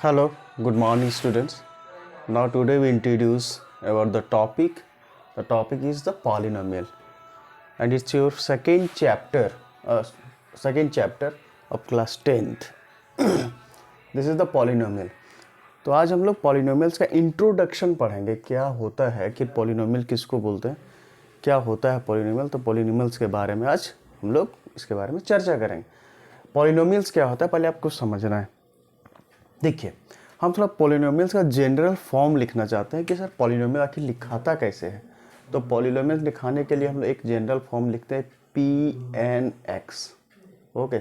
Hello, good morning students. Now today we introduce about the topic. The topic is the polynomial and it's your second chapter of class 10th. This is the polynomial. तो आज हम लोग polynomials का introduction पढ़ेंगे. क्या होता है कि पॉलिनोमियल किसको बोलते हैं, क्या होता है पॉलिनोमियल. तो पॉलिनोमियल्स के बारे में आज हम लोग इसके बारे में चर्चा करेंगे. पॉलिनोमियल्स क्या होता है पहले आपको समझना है. देखिए, हम थोड़ा पॉलिनोमियल्स का जनरल फॉर्म लिखना चाहते हैं कि सर पॉलिनोमियल आखिर लिखाता कैसे है. तो पॉलिनोमियल लिखाने के लिए हम लोग एक जनरल फॉर्म लिखते हैं Pn(x). ओके,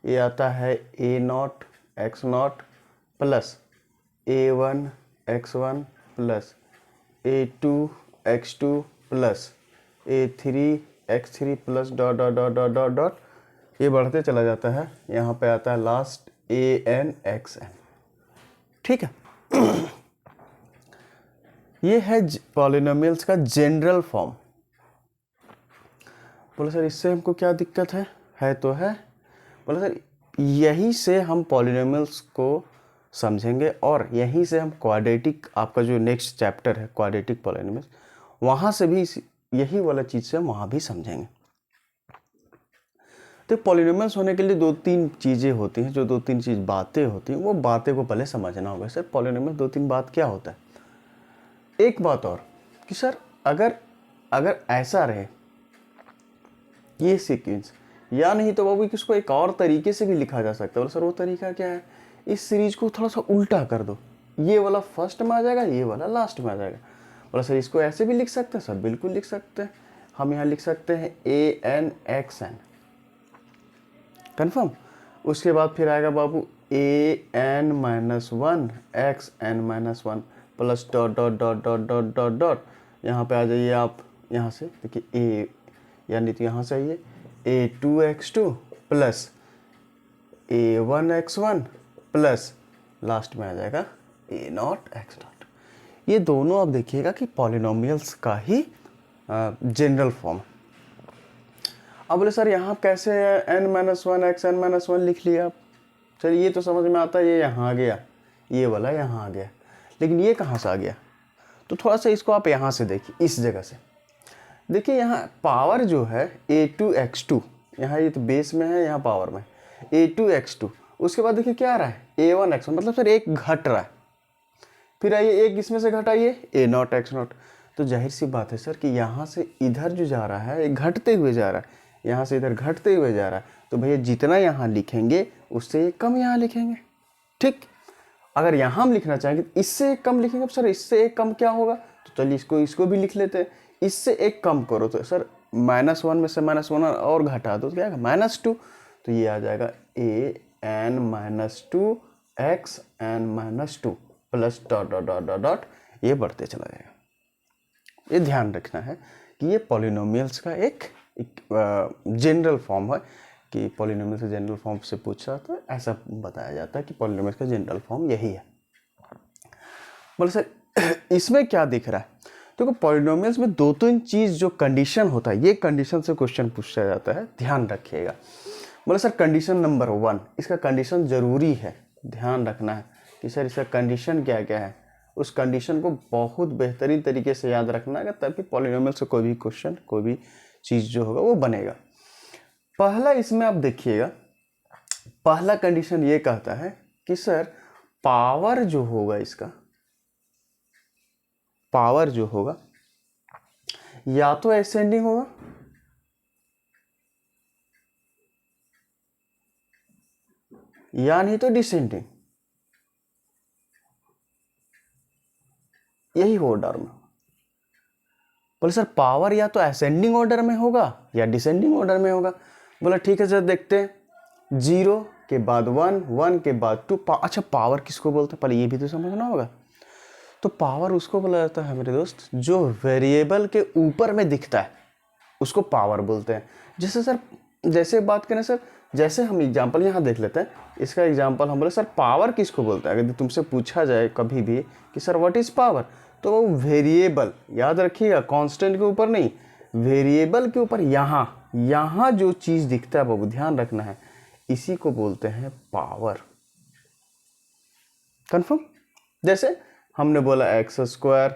ये आता है a0 x0 plus a1 x1 plus a2 x2 plus a3 x3 plus dot dot dot dot dot dot ये बढ़ते चला जाता है. यहाँ पे आता है लास्ट an xn. ठीक है. ये है पॉलिनोमियल्स का जनरल फॉर्म. बोले सर इससे हमको क्या दिक्कत है तो है. बोले सर यहीं से हम पॉलिनोमियल्स को समझेंगे और यहीं से हम क्वाड्रेटिक, आपका जो नेक्स्ट चैप्टर है क्वाड्रेटिक पॉलिनोमियल्स, वहाँ से भी यही वाला चीज़ से हम वहाँ भी समझेंगे. तो पॉलिनोमियल्स होने के लिए दो तीन चीज़ें होती हैं, जो दो तीन चीज़ बातें होती हैं, वो बातें को पहले समझना होगा. सर पॉलिनोमियल दो तीन बात क्या होता है. एक बात और कि सर अगर ऐसा रहे ये सीक्वेंस, या नहीं तो बाबू किसको एक और तरीके से भी लिखा जा सकता है. सर वो तरीका क्या है, इस सीरीज को थोड़ा सा उल्टा कर दो, ये वाला फर्स्ट में आ जाएगा, ये वाला लास्ट में आ जाएगा. बोला सर इसको ऐसे भी लिख सकते हैं. सर बिल्कुल लिख सकते हैं. हम यहाँ लिख सकते हैं an xn. कन्फर्म. उसके बाद फिर आएगा बाबू an-1 xn-1 plus dot dot dot dot dot dot dot. यहाँ पे आ जाइए आप, यहाँ से देखिए a, यानी तो यहाँ से आइए a2 x2 plus a1 x1 plus last में आ जाएगा a0 x0. ये दोनों आप देखिएगा कि पॉलिनोमियल्स का ही जनरल फॉर्म. अब बोले सर यहाँ कैसे n-1 xn-1 लिख लिया आप. सर ये तो समझ में आता है, ये यहाँ आ गया, ये वाला यहाँ आ गया, लेकिन ये कहाँ से आ गया. तो थोड़ा सा इसको आप यहाँ से देखिए, इस जगह से देखिए. यहाँ पावर जो है a2 x2, यहाँ ये तो बेस में है, यहाँ पावर में a2 x2. उसके बाद देखिए क्या आ रहा है a1 x1, मतलब सर एक घट रहा है. फिर आइए एक इसमें से घटाइए a0 x0. तो जाहिर सी बात है सर कि यहाँ से इधर जो जा रहा है एक घटते हुए जा रहा है, यहाँ से इधर घटते हुए जा रहा है. तो भैया जितना यहाँ लिखेंगे उससे एक कम यहाँ लिखेंगे. ठीक. अगर यहाँ हम लिखना चाहेंगे तो इससे एक कम लिखेंगे. सर इससे एक कम क्या होगा, तो चलिए इसको भी लिख लेते हैं. इससे एक कम करो तो सर -1 में से -1 और घटा दो तो क्या आएगा -2. तो ये आ जाएगा an-2 xn-2 plus dot dot dot dot dot. ये बढ़ते चला जाएगा. ये ध्यान रखना है कि ये पॉलिनोमियल्स का एक जनरल फॉर्म है. कि पॉलिनोमियल से जनरल फॉर्म से पूछा तो ऐसा बताया जाता है कि पॉलिनोमियल का जनरल फॉर्म यही है. बोले सर इसमें क्या दिख रहा है. तो पॉलिनोमियल्स में दो तीन चीज़ जो कंडीशन होता है, ये कंडीशन से क्वेश्चन पूछा जाता है, ध्यान रखिएगा. बोले सर कंडीशन नंबर 1, इसका कंडीशन ज़रूरी है, ध्यान रखना है कि सर इसका कंडीशन क्या क्या है. उस कंडीशन को बहुत बेहतरीन तरीके से याद रखना है, तभी पॉलिनोमियल से कोई भी क्वेश्चन, कोई भी चीज़ जो होगा वो बनेगा. पहला इसमें आप देखिएगा, पहला कंडीशन ये कहता है कि सर पावर जो होगा, इसका पावर जो होगा या तो असेंडिंग होगा या नहीं तो डिसेंडिंग. यही ऑर्डर में. बोले सर पावर या तो असेंडिंग ऑर्डर में होगा या डिसेंडिंग ऑर्डर में होगा. बोला ठीक है सर देखते हैं. 0 के बाद 1, 1 के बाद 2. अच्छा पावर किसको बोलते हैं पहले ये भी तो समझना होगा. तो पावर उसको बोला जाता है मेरे दोस्त जो वेरिएबल के ऊपर में दिखता है, उसको पावर बोलते हैं. जैसे बात करें सर, जैसे हम एग्जांपल यहाँ देख लेते हैं. इसका एग्जांपल हम बोले सर पावर किसको बोलते हैं. अगर तुमसे पूछा जाए कभी भी कि सर व्हाट इज़ पावर, तो वो वेरिएबल, याद रखिएगा कांस्टेंट के ऊपर नहीं, वेरिएबल के ऊपर यहाँ जो चीज़ दिखता है वो ध्यान रखना है, इसी को बोलते हैं पावर. कन्फर्म। जैसे हमने बोला एक्स स्क्वायर,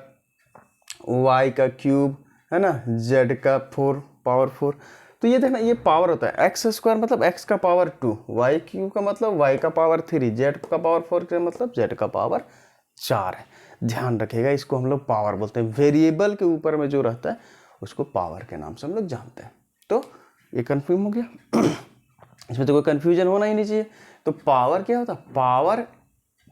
वाई का क्यूब, है ना, जेड का 4 पावर 4, तो ये देखना ये पावर होता है। एक्स स्क्वायर मतलब एक्स का पावर 2, वाई क्यूब का मतलब वाई का पावर 3, जेड का पावर 4 का मतलब जेड का पावर 4 है। ध्यान रखिएगा, इसको हम लोग पावर बोलते हैं। वेरिएबल के ऊपर में जो रहता है उसको पावर के नाम से हम लोग जानते हैं। तो ये कन्फर्म हो गया। इसमें तो कोई कन्फ्यूजन होना ही नहीं चाहिए। तो पावर क्या होता है? पावर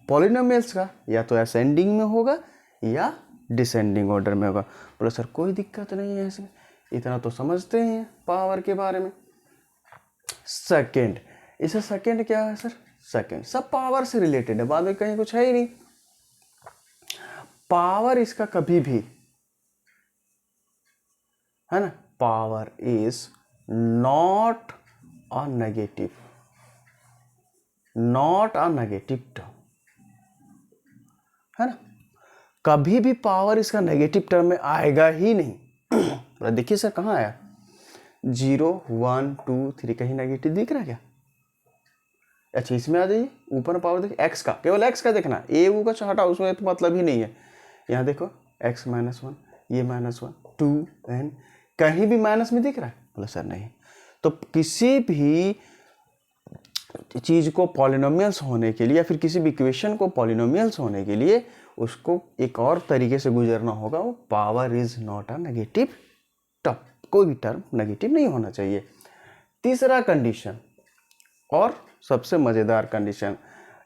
पॉलिनोमियल्स का या तो असेंडिंग में होगा या डिसेंडिंग ऑर्डर में होगा। बोलो सर कोई दिक्कत नहीं है इसमें, इतना तो समझते ही हैं पावर के बारे में। सेकंड, इसे सेकंड क्या है सर? सेकंड सब पावर से रिलेटेड है, बाद में कहीं कुछ है ही नहीं। पावर इसका कभी भी, है ना, power is not a negative, not a negative term, है ना। कभी भी पावर इसका नेगेटिव टर्म में आएगा ही नहीं। देखिए सर कहाँ आया? 0 1 2 3 कहीं नेगेटिव दिख रहा है क्या? अच्छा इसमें आ जाइए, ऊपर पावर देखिए, एक्स का, केवल एक्स का देखना, ए वो का हटा, उसमें तो मतलब ही नहीं है। यहाँ देखो x -1, ये -1 2 n, कहीं भी माइनस में दिख रहा है? बोले सर नहीं। तो किसी भी चीज़ को पॉलिनोमियल्स होने के लिए या फिर किसी भी इक्वेशन को पॉलिनोमियल्स होने के लिए उसको एक और तरीके से गुजरना होगा, वो power is not a negative term, कोई भी टर्म नेगेटिव नहीं होना चाहिए। तीसरा कंडीशन और सबसे मजेदार कंडीशन,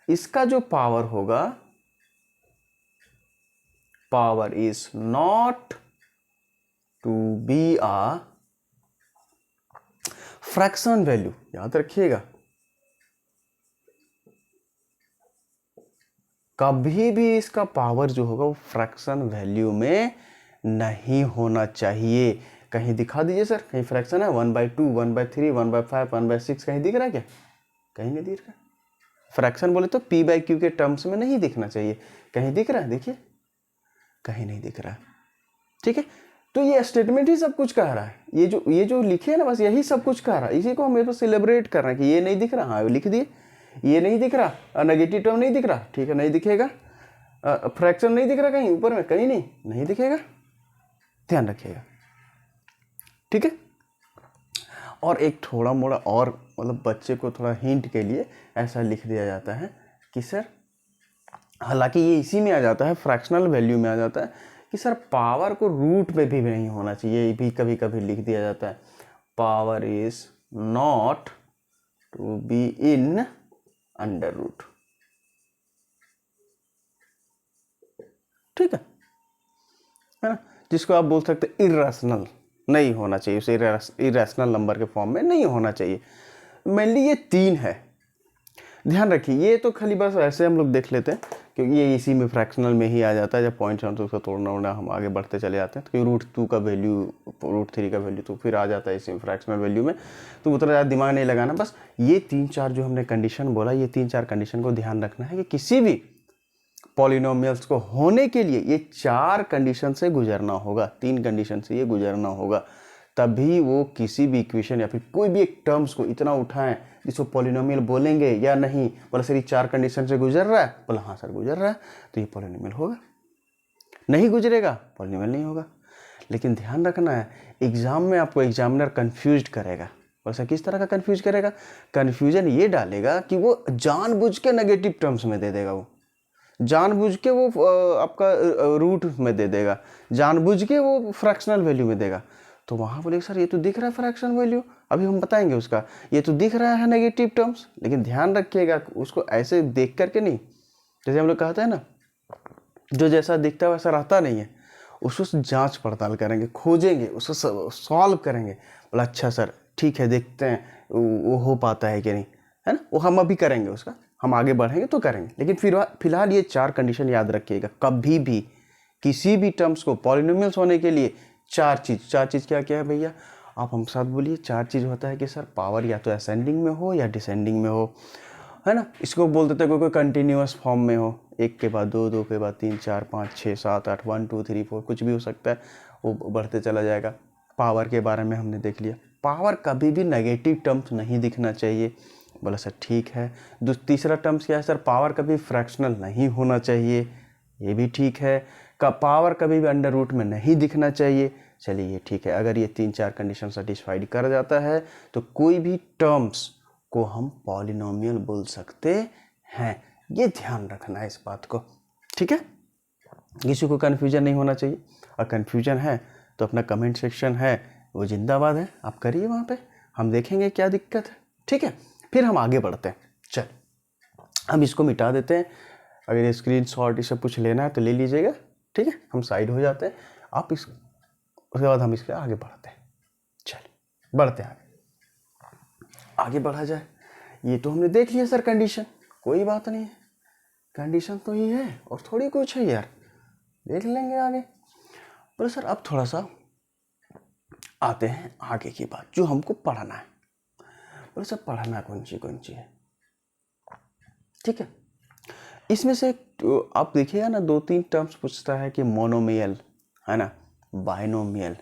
इसका जो पावर होगा, power is not to be a fraction value. याद रखिएगा, कभी भी इसका पावर जो होगा वो फ्रैक्शन वैल्यू में नहीं होना चाहिए। कहीं दिखा दीजिए सर, कहीं फ्रैक्शन है 1/2 1/3 1/5 1/6 कहीं दिख रहा है क्या? कहीं नहीं दिख रहा। फ्रैक्शन बोले तो p/q के टर्म्स में नहीं दिखना चाहिए। कहीं दिख रहा है? देखिए कहीं नहीं दिख रहा है। ठीक है, तो ये स्टेटमेंट ही सब कुछ कह रहा है। ये जो लिखे है ना, बस यही सब कुछ कह रहा है। इसी को हम मेरे पास सेलिब्रेट कर रहे हैं कि ये नहीं दिख रहा, हाँ लिख दिए, ये नहीं दिख रहा, नेगेटिव टर्म नहीं दिख रहा, ठीक है नहीं दिखेगा। फ्रैक्शन नहीं दिख रहा कहीं ऊपर में, कहीं नहीं दिखेगा, ध्यान रखिएगा। ठीक है, और एक थोड़ा मोड़ा और मतलब बच्चे को थोड़ा हिंट के लिए ऐसा लिख दिया जाता है कि सर, हालांकि ये इसी में आ जाता है, फ्रैक्शनल वैल्यू में आ जाता है कि सर पावर को रूट में भी नहीं होना चाहिए। ये भी कभी कभी लिख दिया जाता है, power is not to be in under root. ठीक है ना, जिसको आप बोल सकते इरेशनल नहीं होना चाहिए, उसे इरेशनल नंबर के फॉर्म में नहीं होना चाहिए। मेनली ये 3 है, ध्यान रखिए। ये तो खाली बस ऐसे हम लोग देख लेते हैं क्योंकि ये इसी में फ्रैक्शनल में ही आ जाता है। जब पॉइंट्स हैं तो उसका तोड़ना उड़ना हम आगे बढ़ते चले जाते हैं। तो √2 का वैल्यू, √3 का वैल्यू तो फिर आ जाता है इसी फ्रैक्शनल वैल्यू में, तो उतना ज़्यादा दिमाग नहीं लगाना। बस ये 3-4 जो हमने कंडीशन बोला, ये 3-4 कंडीशन को ध्यान रखना है कि किसी भी पॉलिनोमियल्स को होने के लिए ये 4 कंडीशन से गुजरना होगा, 3 कंडीशन से ये गुजरना होगा, तभी वो किसी भी इक्वेशन या फिर कोई भी एक टर्म्स को इतना उठाएं जिसको पॉलिनोमियल बोलेंगे या नहीं। बोला सर ये 4 कंडीशन से गुजर रहा है, बोला हाँ सर गुजर रहा है, तो ये पॉलिनोमियल होगा। नहीं गुजरेगा, पॉलिनोमियल नहीं होगा। लेकिन ध्यान रखना है, एग्जाम में आपको एग्जामिनर कंफ्यूज करेगा। वैसा किस तरह का कंफ्यूज करेगा? कंफ्यूजन ये डालेगा कि वो जानबूझ के नेगेटिव टर्म्स में दे देगा, वो जानबूझ के वो आपका रूट में दे देगा, जानबूझ के वो फ्रैक्शनल वैल्यू में देगा। तो वहाँ बोले सर ये तो दिख रहा है फ्रैक्शनल वैल्यू, अभी हम बताएंगे उसका, ये तो दिख रहा है नेगेटिव टर्म्स। लेकिन ध्यान रखिएगा उसको ऐसे देख करके नहीं, जैसे हम लोग कहते हैं ना, जो जैसा दिखता है वैसा रहता नहीं है, उसको जांच पड़ताल करेंगे, खोजेंगे, उसको सॉल्व करेंगे। बोला अच्छा सर ठीक है, देखते हैं वो हो पाता है कि नहीं, है ना। वो हम अभी करेंगे, उसका हम आगे बढ़ेंगे तो करेंगे। लेकिन फिलहाल ये 4 कंडीशन याद रखिएगा। कभी भी किसी भी टर्म्स को पॉलिनोमियल्स होने के लिए 4 चीज़ क्या क्या है भैया? आप हम साथ बोलिए। 4 चीज़ होता है कि सर पावर या तो असेंडिंग में हो या डिसेंडिंग में हो, है ना। इसको बोल देते हैं कोई कंटिन्यूअस फॉर्म में हो, 1 के बाद 2, 2 के बाद 3 4 5 6 7 8 1 2 3 4 कुछ भी हो सकता है, वो बढ़ते चला जाएगा। पावर के बारे में हमने देख लिया। पावर कभी भी नेगेटिव टर्म्स नहीं दिखना चाहिए, बोला सर ठीक है। तीसरा टर्म्स क्या है सर, पावर कभी फ्रैक्शनल नहीं होना चाहिए, ये भी ठीक है। पावर कभी भी अंडर रूट में नहीं दिखना चाहिए, चलिए ये ठीक है। अगर ये 3-4 कंडीशन सेटिस्फाइड कर जाता है तो कोई भी टर्म्स को हम पॉलिनोमियल बोल सकते हैं, ये ध्यान रखना है इस बात को, ठीक है। किसी को कन्फ्यूजन नहीं होना चाहिए, और कन्फ्यूजन है तो अपना कमेंट सेक्शन है वो जिंदाबाद है, आप करिए वहाँ पे, हम देखेंगे क्या दिक्कत है, ठीक है। फिर हम आगे बढ़ते हैं, चल हम इसको मिटा देते हैं। अगर ये स्क्रीनशॉट ये सब कुछ लेना है तो ले लीजिएगा, ठीक है। हम साइड हो जाते हैं, आप इस उसके बाद हम इसके आगे बढ़ते हैं। चल बढ़ते हैं आगे बढ़ा जाए। ये तो हमने देख लिया सर कंडीशन, कोई बात नहीं है, कंडीशन तो ही है और थोड़ी कुछ है यार, देख लेंगे आगे। पर सर अब थोड़ा सा आते हैं आगे की बात जो हमको पढ़ना है। पर सर पढ़ना कौन सी है, ठीक है। इसमें से आप देखिएगा ना 2-3 टर्म्स पूछता है कि मोनोमियल है ना, बाइनोमियल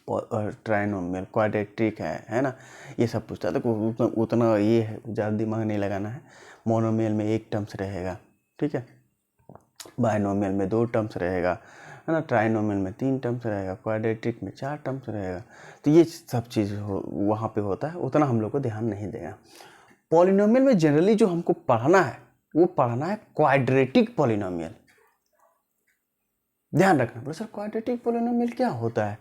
और ट्राइनोमियल, क्वाड्रेटिक है ना, ये सब पूछता है। तो उतना ये है, ज़्यादा दिमाग नहीं लगाना है। मोनोमियल में 1 टर्म्स रहेगा, ठीक है, बाइनोमियल में 2 टर्म्स रहेगा, है ना, ट्राइनोमियल में 3 टर्म्स रहेगा, क्वाड्रेटिक में 4 टर्म्स रहेगा। तो ये सब चीज़ वहाँ पे होता है, उतना हम लोग को ध्यान नहीं देगा। पॉलिनोमियल में जनरली जो हमको पढ़ना है वो पढ़ना है क्वाड्रेटिक पॉलिनोमियल, ध्यान रखना। बोले सर क्वाड्रेटिक पॉलिनोमियल क्या होता है,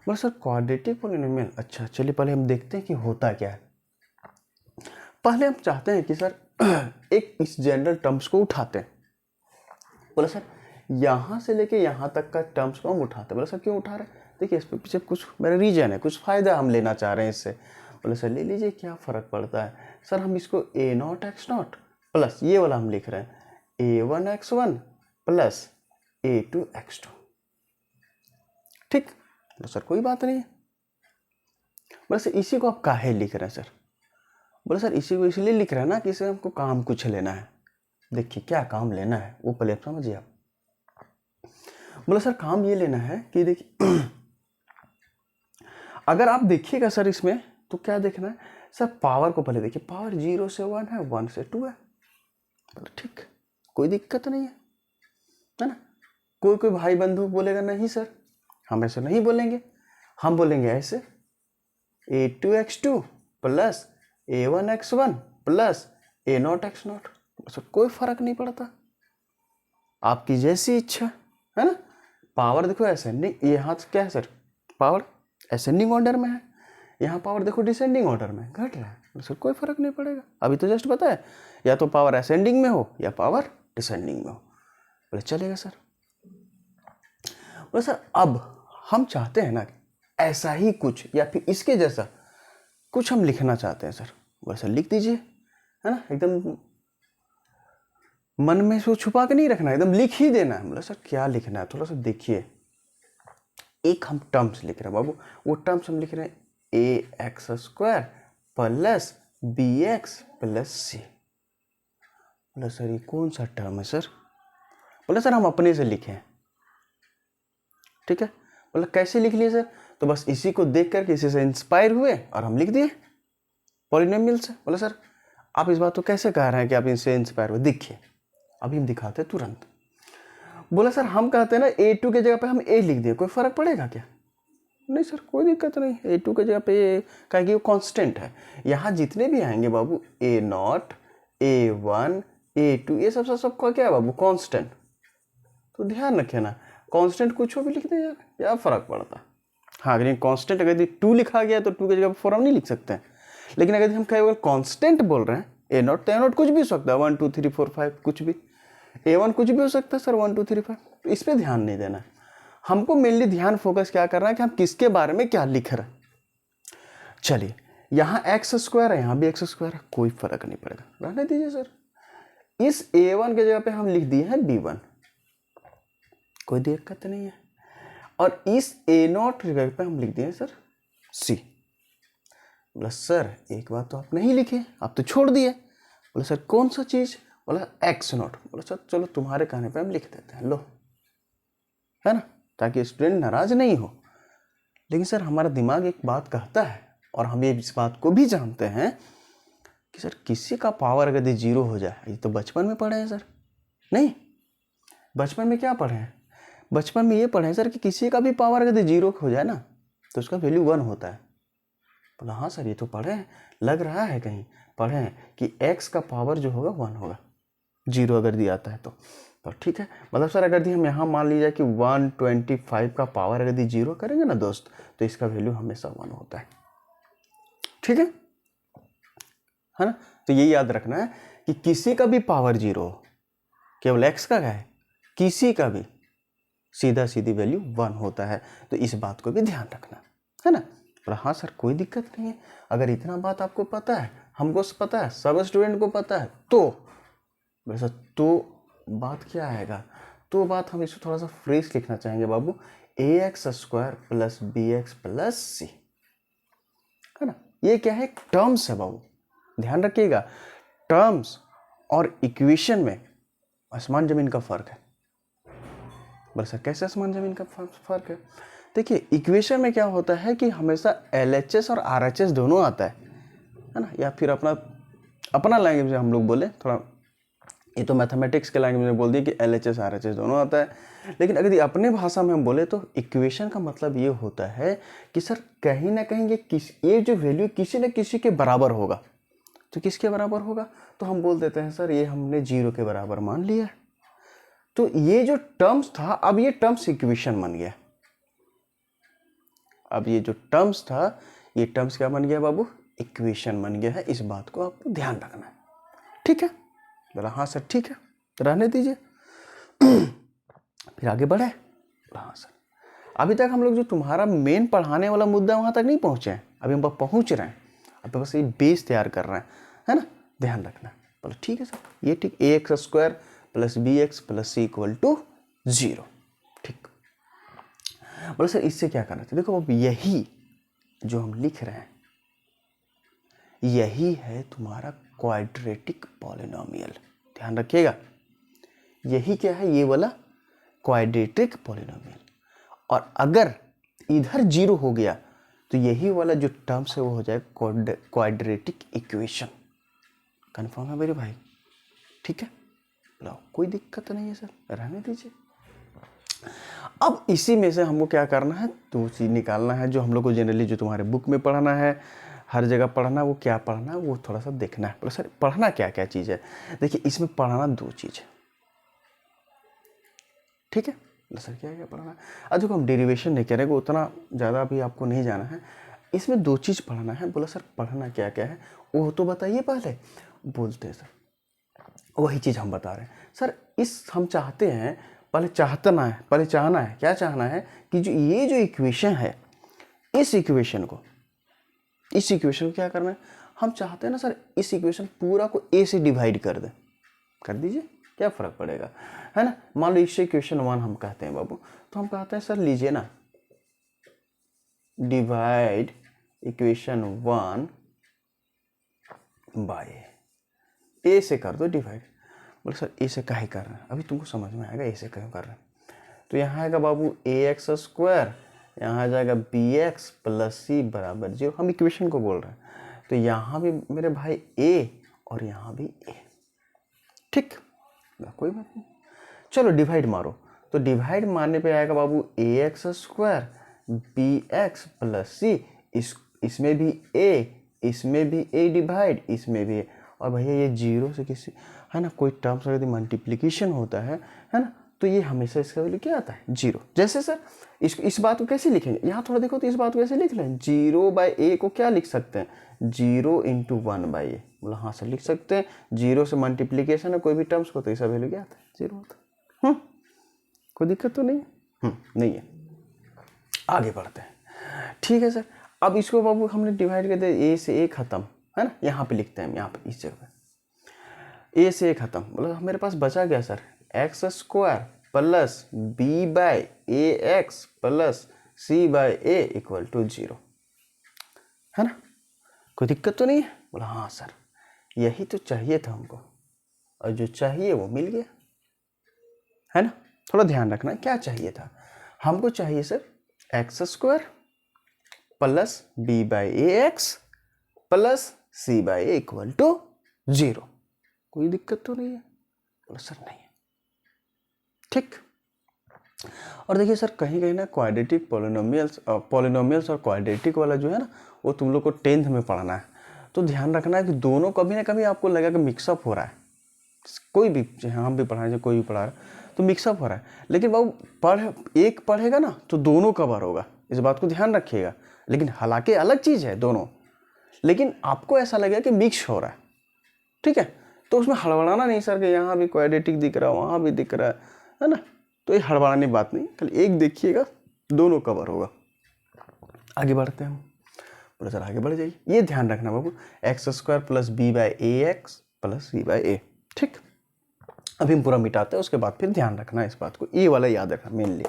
बोले सर क्वाड्रेटिक पॉलिनोमियल, अच्छा चलिए पहले हम देखते हैं कि होता क्या है। पहले हम चाहते हैं कि सर एक इस जनरल टर्म्स को उठाते हैं। बोले सर यहाँ से लेके यहाँ तक का टर्म्स को हम उठाते हैं। बोले सर क्यों उठा रहे हैं, देखिए इस पे पीछे कुछ मेरा रीजन है, कुछ फ़ायदा हम लेना चाह रहे हैं इससे। बोले सर ले लीजिए, क्या फ़र्क पड़ता है सर, हम इसको a0x0 प्लस ये वाला हम लिख रहे हैं a1x1 प्लस a2x2, ठीक। तो सर कोई बात नहीं है। बोले सर इसी को आप काहे लिख रहे हैं सर, बोले सर इसी को इसलिए लिख रहे हैं ना कि इससे हमको काम कुछ लेना है। देखिए क्या काम लेना है वो पहले आप समझिए आप। बोले सर काम ये लेना है कि देखिए अगर आप देखिएगा सर इसमें तो क्या देखना है सर, पावर को पहले देखिए, पावर 0 से 1 है, 1 से 2 है, ठीक, कोई दिक्कत नहीं है ना। कोई भाई बंधु बोलेगा नहीं सर हम ऐसे नहीं बोलेंगे, हम बोलेंगे ऐसे a2x2 plus a1x1 plus a0x0, sir कोई फर्क नहीं पड़ता, आपकी जैसी इच्छा है ना। पावर देखो असेंडिंग, यहाँ क्या है सर, पावर असेंडिंग ऑर्डर में है, यहाँ पावर देखो डिसेंडिंग ऑर्डर में घट रहा है, सर कोई फर्क नहीं पड़ेगा। अभी तो जस्ट पता है या तो पावर असेंडिंग में हो या पावर डिसेंडिंग में हो, बोले चलेगा सर। बोले सर अब हम चाहते हैं ना ऐसा ही कुछ या फिर इसके जैसा कुछ हम लिखना चाहते हैं सर। बोले सर लिख दीजिए, है ना, एकदम मन में सो छुपा के नहीं रखना, एकदम लिख ही देना है। बोले सर क्या लिखना है, थोड़ा सा देखिए। एक हम टर्म्स लिख रहे हैं बाबू, वो टर्म्स हम लिख रहे हैं ax² plus bx plus c। बोले सर ये कौन सा टर्म है सर, बोले सर हम अपने से लिखें, ठीक है। बोले कैसे लिख लिए सर, तो बस इसी को देख कर किसी से इंस्पायर हुए और हम लिख दिए पॉलिनोमियल से। बोले सर आप इस बात को कैसे कह रहे हैं कि आप इनसे इंस्पायर हुए, देखिए अभी हम दिखाते हैं तुरंत। बोला सर हम कहते हैं ना a2 के जगह पे हम a लिख दिए, कोई फर्क पड़ेगा क्या, नहीं सर कोई दिक्कत नहीं, a2 के जगह पे a कहा कि वो कांस्टेंट है, यहाँ जितने भी आएंगे बाबू a0 a1 a2 ये सब का क्या है बाबू कांस्टेंट, तो ध्यान रखे ना कांस्टेंट कुछ भी लिख दे यार, क्या फर्क पड़ता। हाँ अगर कांस्टेंट अगर 2 लिखा गया तो 2 के जगह पर 4 हम नहीं लिख सकते हैं, लेकिन अगर हम केवल कांस्टेंट बोल रहे हैं a0 तो a0 कुछ भी हो सकता है, 1 2 3 4 5 कुछ भी, a1 कुछ भी हो सकता है सर 1 2 3 5, तो इस पर ध्यान नहीं देना। हमको मेनली ध्यान फोकस क्या करना है कि हम किसके बारे में क्या लिख रहे हैं। चलिए यहाँ x² है, यहाँ भी x² है, कोई फर्क नहीं पड़ेगा, रहने दीजिए सर। इस a1 के जगह पे हम लिख दिए हैं b1, कोई दिक्कत नहीं है, और इस a0 की जगह पे हम लिख दिए सर c। बोला सर एक बात तो आप नहीं लिखे, आप तो छोड़ दिए। बोला सर कौन सा चीज़, बोला x0। बोला सर चलो तुम्हारे कहने पे हम लिख देते हैं, लो, है ना, ताकि स्टूडेंट नाराज नहीं हो। लेकिन सर हमारा दिमाग एक बात कहता है और हम ये इस बात को भी जानते हैं कि सर किसी का पावर अगर यदि जीरो हो जाए, ये तो बचपन में पढ़े हैं सर, नहीं बचपन में क्या पढ़े हैं, बचपन में ये पढ़े हैं सर कि किसी का भी पावर अगर जीरो हो जाए ना तो उसका वैल्यू 1 होता है। बोला हाँ सर ये तो पढ़े हैं, लग रहा है कहीं पढ़े हैं कि x का पावर जो होगा 1 होगा, जीरो अगर दिया आता है तो ठीक है। मतलब सर अगर हम यहाँ मान लीजिए कि 125 का पावर अगर जीरो करेंगे ना दोस्त, तो इसका वैल्यू हमेशा 1 होता है, ठीक है ना। तो ये याद रखना है कि किसी का भी पावर जीरो हो, केवल x का क्या है, किसी का भी सीधा सीधी वैल्यू 1 होता है। तो इस बात को भी ध्यान रखना है ना। पर हाँ सर कोई दिक्कत नहीं है, अगर इतना बात आपको पता है, हमको पता है, सब स्टूडेंट को पता है, तो वैसा तो बात क्या आएगा, तो बात हम इसको थोड़ा सा फ्रेश लिखना चाहेंगे बाबू, ax² प्लस bx प्लस सी, है ना। ये क्या है, टर्म्स है बाबू, ध्यान रखिएगा, टर्म्स और इक्वेशन में आसमान जमीन का फर्क है। बस कैसे आसमान जमीन का फर्क है, देखिए इक्वेशन में क्या होता है कि हमेशा LHS और RHS दोनों आता है ना, या फिर अपना लैंग्वेज में हम लोग बोले थोड़ा, ये तो मैथमेटिक्स के लैंग्वेज में बोल दिए कि LHS RHS दोनों आता है। लेकिन अगर अपने भाषा में हम बोले तो इक्वेशन का मतलब ये होता है कि सर कहीं ना कहीं ये जो वैल्यू किसी न किसी के बराबर होगा। तो किसके बराबर होगा, तो हम बोल देते हैं सर ये हमने 0 के बराबर मान लिया। तो ये जो टर्म्स था, अब ये टर्म्स इक्वेशन बन गया। अब ये जो टर्म्स था, ये टर्म्स क्या बन गया बाबू, इक्वेशन बन गया है। इस बात को आपको ध्यान रखना है, ठीक है। बोला हाँ सर ठीक है, रहने दीजिए। फिर आगे बढ़े। हाँ सर अभी तक हम लोग जो तुम्हारा मेन पढ़ाने वाला मुद्दा वहां तक नहीं पहुंचे हैं, अभी हम पहुंच रहे हैं, अब बस ये बेस तैयार कर रहे हैं, है ना, ध्यान रखना। बोलो ठीक है सर, ये ठीक, ax² plus bx plus C equal to 0, ठीक। बोलो सर इससे क्या करना चाहिए, देखो अब यही जो हम लिख रहे हैं यही है तुम्हारा क्वाड्रेटिक पॉलिनोमियल, ध्यान रखिएगा, यही क्या है, ये वाला क्वाड्रेटिक पॉलिनोमियल। और अगर इधर 0 हो गया तो यही वाला जो टर्म्स है वो हो जाए क्वाड्रेटिक इक्वेशन। कन्फर्म है मेरे भाई, ठीक है। लो कोई दिक्कत नहीं है सर, रहने दीजिए। अब इसी में से हमको क्या करना है, दो चीज निकालना है जो हम लोग को जनरली जो तुम्हारे बुक में पढ़ना है, हर जगह पढ़ना, वो क्या पढ़ना है वो थोड़ा सा देखना है। बोलो सर पढ़ना क्या क्या चीज़ है, देखिए इसमें पढ़ना 2 चीज़ है, ठीक है। बोलो सर क्या क्या पढ़ना है, अब देखो हम डेरिवेशन नहीं करेंगे, उतना ज़्यादा भी आपको नहीं जाना है, इसमें 2 चीज़ पढ़ना है। बोला सर पढ़ना क्या क्या है वो तो बताइए पहले, बोलते हैं सर वही चीज़ हम बता रहे हैं सर। हम चाहते हैं, पहले चाहना है, क्या चाहना है कि ये जो इक्वेशन है, इस इक्वेशन को क्या करना है, हम चाहते हैं ना सर इस इक्वेशन पूरा को a से डिवाइड कर दें, कर दीजिए, क्या फ़र्क पड़ेगा, है ना। मान लो इसे इक्वेशन 1 हम कहते हैं बाबू, तो हम कहते हैं सर लीजिए ना, डिवाइड इक्वेशन 1 बाय a से कर दो डिवाइड। बोले सर ए से काहे कर रहे हैं, अभी तुमको समझ में आएगा ए से क्यों कर रहे हैं। तो यहाँ आएगा बाबू ax², यहाँ आ जाएगा bx प्लस सी बराबर 0, हम इक्वेशन को बोल रहे हैं। तो यहाँ भी मेरे भाई a और यहाँ भी a, ठीक, कोई बात नहीं। चलो डिवाइड मारो, तो डिवाइड मारने पे आएगा बाबू ax² bx प्लस सी, इसमें भी a, इसमें भी a डिवाइड, इसमें भी a। और भैया ये 0 से किसी, है ना, कोई टर्म्स यदि मल्टीप्लिकेशन होता है ना, तो ये हमेशा इसका वैल्यू क्या आता है 0। जैसे सर इस बात को कैसे लिखेंगे, यहाँ थोड़ा देखो तो इस बात को कैसे लिख लें, 0/a को क्या लिख सकते हैं, 0 × 1/a। बोला हाँ सर लिख सकते हैं, 0 से मल्टीप्लिकेशन है कोई भी टर्म्स को तो इसका वैल्यू क्या आता है 0 होता है। कोई दिक्कत तो नहीं है, नहीं है। आगे बढ़ते हैं, ठीक है सर। अब इसको बाबू हमने डिवाइड कर दिया, a से a खत्म, है ना, यहाँ पे लिखते हैं हम, यहाँ पे इस जगह पे a से a खत्म। बोला मेरे पास बचा गया sir x² plus b/ax plus c/a equal to 0, है ना, कोई दिक्कत तो नहीं है। बोला हाँ सर यही तो चाहिए था हमको, और जो चाहिए वो मिल गया, है ना। थोड़ा ध्यान रखना क्या चाहिए था, हमको चाहिए sir x² plus b/ax plus C by A equal to 0। कोई दिक्कत तो नहीं है? बोला सर नहीं है। ठीक। और देखिए सर कहीं कहीं ना क्वाड्रेटिक पॉलिनोमियल्स और क्वाड्रेटिक वाला जो है ना वो तुम लोग को 10th में पढ़ना है। तो ध्यान रखना है कि दोनों कभी ना कभी आपको लगेगा कि मिक्सअप हो रहा है। कोई भी, चाहे हम भी पढ़ा रहे हैं, कोई भी पढ़ा रहा है, तो मिक्सअप हो रहा है। लेकिन बाबू एक पढ़ेगा ना तो दोनों कवर होगा, इस बात को ध्यान रखिएगा। लेकिन हालांकि अलग चीज़ है दोनों, लेकिन आपको ऐसा लगेगा कि मिक्स हो रहा है। ठीक है, तो उसमें हड़बड़ाना नहीं सर कि यहाँ भी क्वाड्रेटिक दिख रहा है, वहाँ भी दिख रहा है ना। तो ये हड़बड़ाने की बात नहीं, खाली एक देखिएगा, दोनों कवर होगा। आगे बढ़ते हैं हम। बोले सर आगे बढ़ जाइए। ये ध्यान रखना बाबू, x² plus B by A X plus C by A. ठीक, अभी हम पूरा मिटाते हैं, उसके बाद फिर ध्यान रखना इस बात को, ये वाला याद रखना मेनली।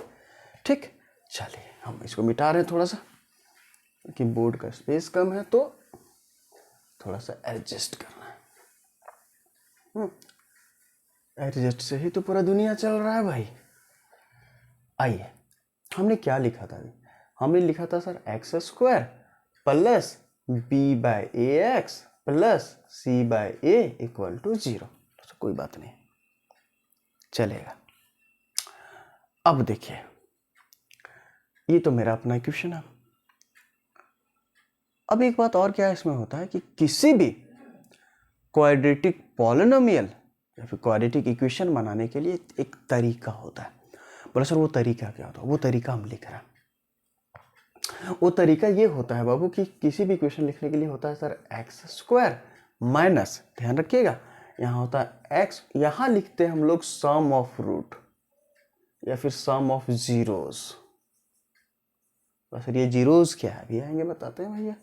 ठीक, चलिए हम इसको मिटा रहे हैं थोड़ा सा, क्योंकि बोर्ड का स्पेस कम है तो थोड़ा सा एडजस्ट करना है। एडजस्ट से ही तो पूरा दुनिया चल रहा है भाई। आइए, हमने क्या लिखा था? हमने लिखा था sir x² plus B by A X plus C by A equal to 0। तो कोई बात नहीं, चलेगा। अब देखिए, ये तो मेरा अपना इक्वेशन है। अब एक बात और क्या है इसमें होता है कि किसी भी क्वाड्रेटिक पॉलिनोमियल या फिर क्वाड्रेटिक इक्वेशन बनाने के लिए एक तरीका होता है। बोला सर वो तरीका क्या होता है? वो तरीका हम लिख रहे हैं। वो तरीका ये होता है बाबू कि किसी भी इक्वेशन लिखने के लिए होता है सर x² माइनस, ध्यान रखिएगा यहाँ होता है x, यहाँ लिखते हैं हम लोग सम ऑफ रूट या फिर सम ऑफ जीरोस। सर ये जीरोस क्या है? अभी आएंगे बताते हैं भैया,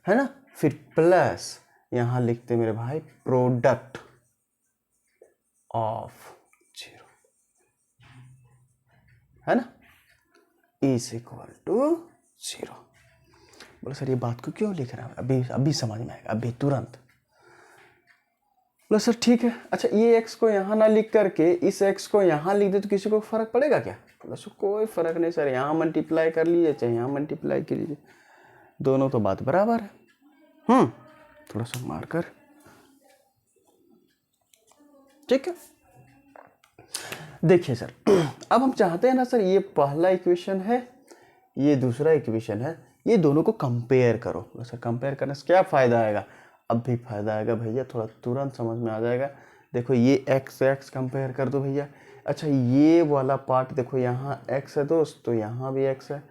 है ना। फिर प्लस यहाँ लिखते हैं मेरे भाई प्रोडक्ट ऑफ जीरो, है ना, इज इक्वल टू 0। बोले सर ये बात को क्यों लिख रहा है? अभी समझ में आएगा, अभी तुरंत। बोले सर ठीक है, अच्छा ये x को यहाँ ना लिख करके इस x को यहाँ लिख दे तो किसी को फर्क पड़ेगा क्या? बोले सर कोई फर्क नहीं सर, यहाँ मल्टीप्लाई कर लीजिए चाहे यहाँ मल्टीप्लाई कर लीजिए, दोनों तो बात बराबर है। थोड़ा सा मारकर, ठीक है। देखिए सर, अब हम चाहते हैं ना सर, ये पहला इक्वेशन है, ये दूसरा इक्वेशन है, ये दोनों को कंपेयर करो। सर कंपेयर करने से क्या फ़ायदा आएगा? अब भी फायदा आएगा भैया, थोड़ा तुरंत समझ में आ जाएगा। देखो ये x कंपेयर कर दो भैया। अच्छा ये वाला पार्ट देखो, यहाँ x है दोस्त, तो यहाँ भी x है,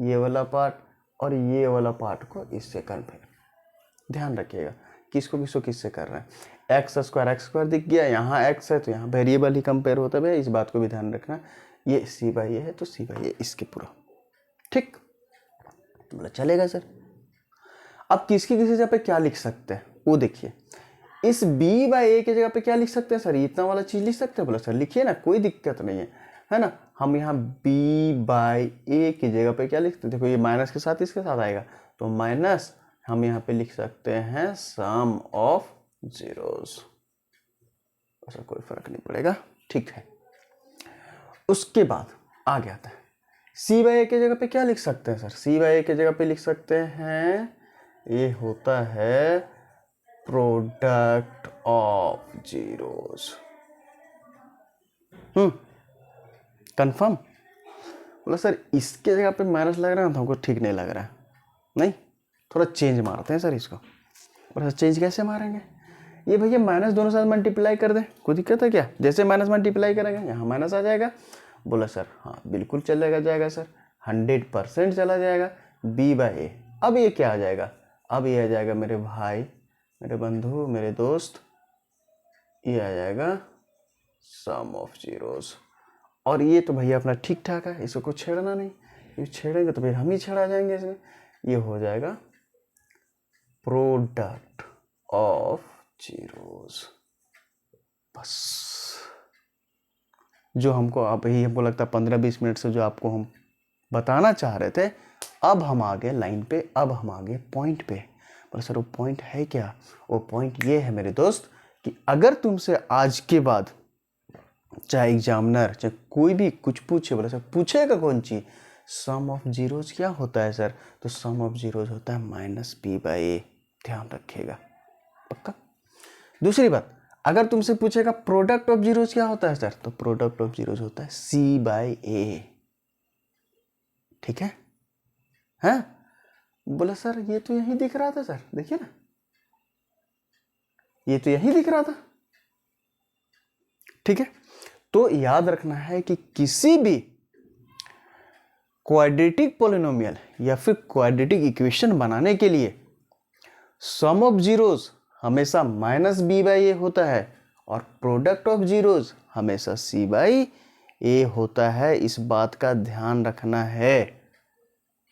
ये वाला पार्ट और ये वाला पार्ट को इससे कंपेयर, ध्यान रखिएगा किसको किससे कर रहे हैं। x² दिख गया, यहाँ x है तो यहाँ वेरिएबल ही कंपेयर होता है भैया, इस बात को भी ध्यान रखना। ये सी बाई ए है तो सी बाई ए इसके पूरा, ठीक। तो बोला चलेगा सर। अब किसकी किसी जगह पे क्या लिख सकते हैं वो देखिए, इस b बाई ए की जगह पे क्या लिख सकते हैं सर? इतना वाला चीज लिख सकते हैं। बोला सर लिखिए ना, कोई दिक्कत नहीं है ना। हम यहाँ b बाई ए की जगह पे क्या लिखते हैं? देखो ये माइनस के साथ इसके साथ आएगा तो माइनस, हम यहाँ पे लिख सकते हैं सम ऑफ जीरोस। ऐसा कोई फर्क नहीं पड़ेगा, ठीक है। उसके बाद आगे आता है सी बाई ए की जगह पे क्या लिख सकते हैं सर? सी बाई ए की जगह पे लिख सकते हैं, ये होता है प्रोडक्ट ऑफ जीरोस। कंफर्म? बोला सर इसके जगह पे माइनस लग रहा है, हमको ठीक नहीं लग रहा है, नहीं थोड़ा चेंज मारते हैं सर इसको। बोला सर चेंज कैसे मारेंगे? ये भैया माइनस दोनों साथ मल्टीप्लाई कर दें, कोई दिक्कत है क्या? जैसे माइनस मल्टीप्लाई करेंगे यहाँ माइनस आ जाएगा। बोला सर हाँ बिल्कुल चलेगा, जाएगा सर, 100% चला जाएगा। b बाई ए, अब ये क्या आ जाएगा? अब ये आ जाएगा मेरे भाई, मेरे बंधु, मेरे दोस्त, ये आ जाएगा सम ऑफ जीरोस। और ये तो भैया अपना ठीक ठाक है, इसको कुछ छेड़ना नहीं, ये छेड़ेंगे तो फिर हम ही छेड़ा जाएंगे इसमें। ये हो जाएगा प्रोडक्ट ऑफ जीरोस, बस। जो हमको अब ही हमको लगता है 15-20 मिनट से जो आपको हम बताना चाह रहे थे, अब हम आगे लाइन पे, अब हम आगे पॉइंट पे। बोले सर वो पॉइंट है क्या? वो पॉइंट ये है मेरे दोस्त कि अगर तुमसे आज के बाद चाहे एग्जामिनर चाहे कोई भी कुछ पूछे, बोले सर पूछेगा कौन चीज़, सम ऑफ जीरोस क्या होता है सर? तो सम ऑफ जीरोस होता है माइनस b बाई ए, ध्यान रखिएगा, पक्का? दूसरी बात, अगर तुमसे पूछेगा प्रोडक्ट ऑफ जीरोज क्या होता है सर, तो प्रोडक्ट ऑफ जीरोज होता है C/A। ठीक है? हाँ, बोला सर ये तो यही दिख रहा था सर, देखिए ना, ये तो यही दिख रहा था। ठीक है, तो याद रखना है कि किसी भी क्वाड्रेटिक पॉलिनोमियल या फिर क्वाड्रेटिक इक्वेशन बनाने के लिए सम ऑफ जीरोज हमेशा -B/A होता है और प्रोडक्ट ऑफ जीरोज हमेशा C/A होता है। इस बात का ध्यान रखना है।